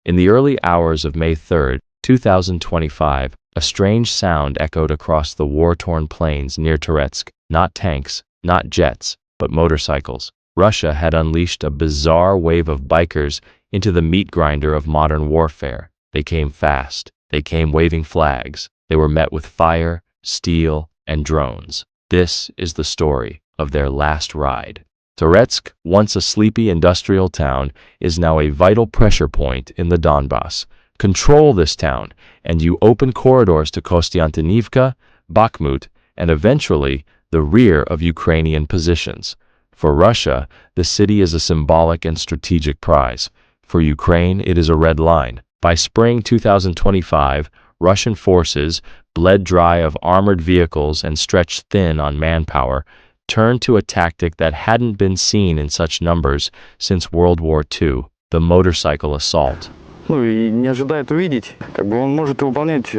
In the early hours of May 3, 2025, a strange sound echoed across the war-torn plains near Toretsk. Not tanks, not jets, but motorcycles. Russia had unleashed a bizarre wave of bikers into the meat grinder of modern warfare. They came fast. They came waving flags. They were met with fire, steel, and drones. This is the story of their last ride. Toretsk, once a sleepy industrial town, is now a vital pressure point in the Donbass. Control this town, and you open corridors to Kostiantynivka, Bakhmut, and eventually the rear of Ukrainian positions. For Russia, the city is a symbolic and strategic prize. For Ukraine, it is a red line. By spring 2025, Russian forces, bled dry of armored vehicles and stretched thin on manpower, turned to a tactic that hadn't been seen in such numbers since World War II, the motorcycle assault. Ну и не ожидает увидеть, он может выполнять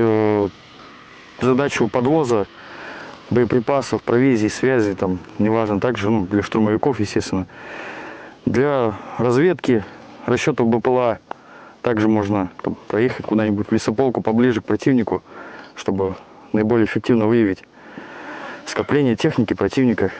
задачу подвоза боеприпасов, провизии, связи, неважно, также для штурмовиков, естественно. Для разведки, расчетов БПЛА также можно проехать куда-нибудь в лесополку поближе к противнику, чтобы наиболее эффективно выявить скопление техники противника.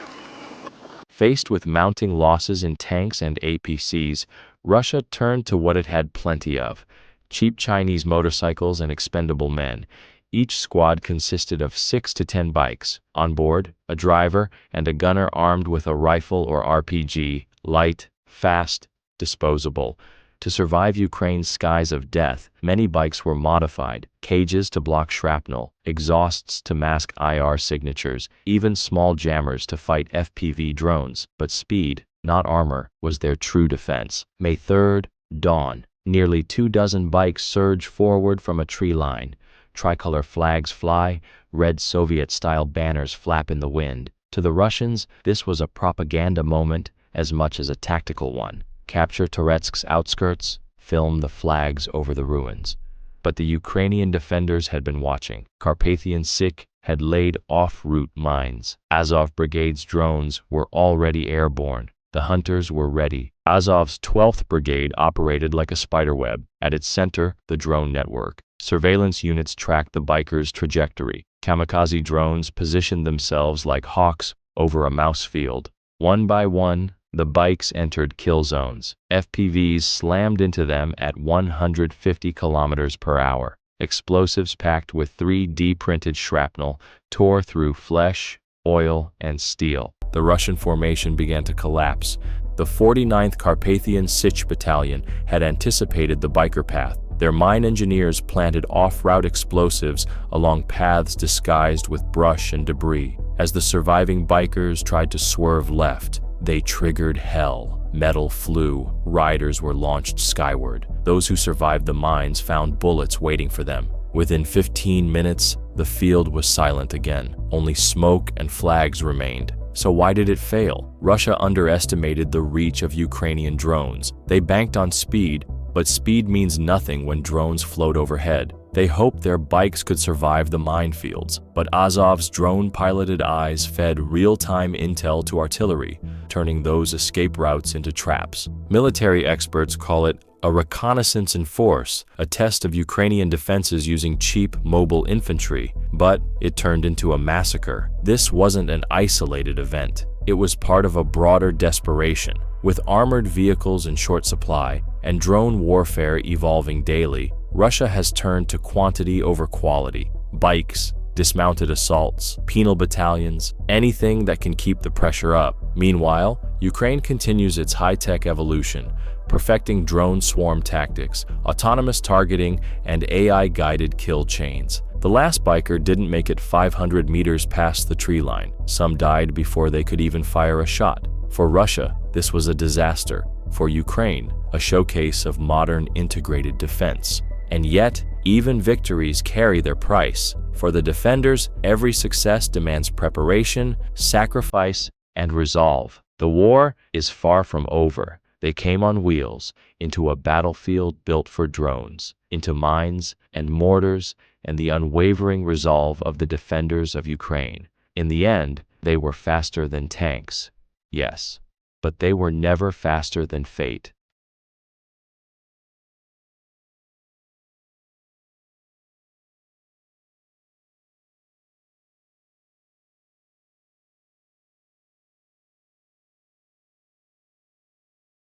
Faced with mounting losses in tanks and APCs, Russia turned to what it had plenty of: cheap Chinese motorcycles and expendable men. Each squad consisted of 6 to 10 bikes. On board, a driver and a gunner armed with a rifle or RPG, light, fast, disposable. To survive Ukraine's skies of death, many bikes were modified: cages to block shrapnel, exhausts to mask IR signatures, even small jammers to fight FPV drones. But speed, not armor, was their true defense. May 3rd, dawn. Nearly 24 bikes surge forward from a tree line. Tricolor flags fly, red Soviet-style banners flap in the wind. To the Russians, this was a propaganda moment as much as a tactical one. Capture Toretsk's outskirts, film the flags over the ruins. But the Ukrainian defenders had been watching. Carpathian Sich had laid off-route mines. Azov Brigade's drones were already airborne. The hunters were ready. Azov's 12th Brigade operated like a spiderweb. At its center, the drone network. Surveillance units tracked the bikers' trajectory. Kamikaze drones positioned themselves like hawks over a mouse field. One by one, the bikes entered kill zones. FPVs slammed into them at 150 kilometers per hour. Explosives packed with 3D-printed shrapnel tore through flesh, oil, and steel. The Russian formation began to collapse. The 49th Carpathian Sich Battalion had anticipated the biker path. Their mine engineers planted off-route explosives along paths disguised with brush and debris. As the surviving bikers tried to swerve left, they triggered hell. Metal flew. Riders were launched skyward. Those who survived the mines found bullets waiting for them. Within 15 minutes, the field was silent again. Only smoke and flags remained. So why did it fail? Russia underestimated the reach of Ukrainian drones. They banked on speed, but speed means nothing when drones float overhead. They hoped their bikes could survive the minefields, but Azov's drone-piloted eyes fed real-time intel to artillery, turning those escape routes into traps. Military experts call it a reconnaissance in force, a test of Ukrainian defenses using cheap, mobile infantry, but it turned into a massacre. This wasn't an isolated event. It was part of a broader desperation. With armored vehicles in short supply and drone warfare evolving daily, Russia has turned to quantity over quality. Bikes, dismounted assaults, penal battalions, anything that can keep the pressure up. Meanwhile, Ukraine continues its high-tech evolution, perfecting drone swarm tactics, autonomous targeting, and AI-guided kill chains. The last biker didn't make it 500 meters past the tree line. Some died before they could even fire a shot. For Russia, this was a disaster. For Ukraine, a showcase of modern integrated defense. And yet, even victories carry their price. For the defenders, every success demands preparation, sacrifice, and resolve. The war is far from over. They came on wheels, into a battlefield built for drones, into mines and mortars, and the unwavering resolve of the defenders of Ukraine. In the end, they were faster than tanks. Yes, but they were never faster than fate.